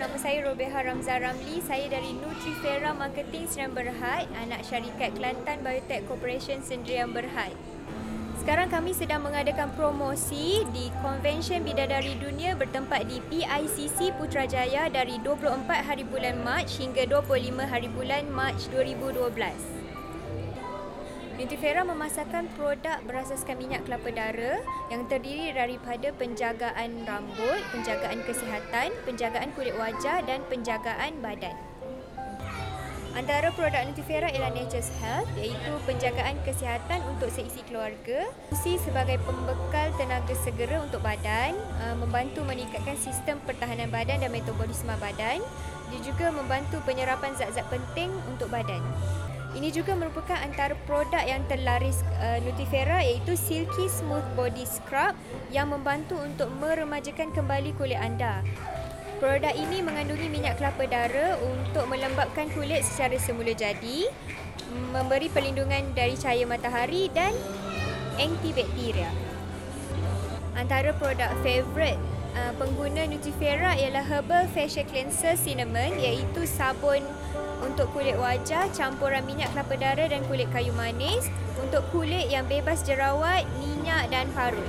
nama saya Robeha Ramzah Ramli. Saya dari Nutrifera Marketing Sdn Bhd, anak syarikat Kelantan Biotech Corporation Sdn Bhd. Sekarang kami sedang mengadakan promosi di Konvensyen Bidadari Dunia bertempat di PICC Putrajaya dari 24 hari bulan Mac hingga 25 hari bulan Mac 2012. Nutrifera memasarkan produk berasaskan minyak kelapa dara yang terdiri daripada penjagaan rambut, penjagaan kesihatan, penjagaan kulit wajah dan penjagaan badan. Antara produk Nutrifera ialah Nature's Health, iaitu penjagaan kesihatan untuk seisi keluarga, fungsi sebagai pembekal tenaga segera untuk badan, membantu meningkatkan sistem pertahanan badan dan metabolisme badan. Dia juga membantu penyerapan zat-zat penting untuk badan. Ini juga merupakan antara produk yang terlaris Nutrifera, iaitu Silky Smooth Body Scrub yang membantu untuk meremajakan kembali kulit anda. Produk ini mengandungi minyak kelapa dara untuk melembapkan kulit secara semula jadi, memberi perlindungan dari cahaya matahari dan antibakteria. Antara produk favourite pengguna Nutrifera ialah Herbal Facial Cleanser Cinnamon, iaitu sabun untuk kulit wajah campuran minyak kelapa dara dan kulit kayu manis untuk kulit yang bebas jerawat, minyak dan parut.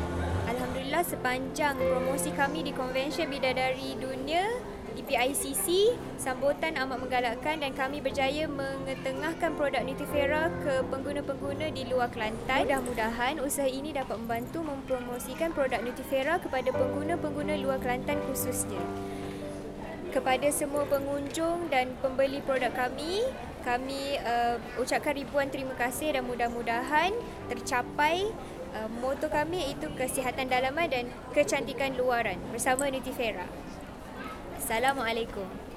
Alhamdulillah, sepanjang promosi kami di Konvensyen Bidadari Dunia di PICC, sambutan amat menggalakkan dan kami berjaya mengetengahkan produk Nutrifera ke pengguna-pengguna di luar Kelantan. Mudah-mudahan usaha ini dapat membantu mempromosikan produk Nutrifera kepada pengguna-pengguna luar Kelantan khususnya. Kepada semua pengunjung dan pembeli produk kami ucapkan ribuan terima kasih dan mudah-mudahan tercapai moto kami, iaitu kesihatan dalaman dan kecantikan luaran bersama Nutrifera. Assalamualaikum.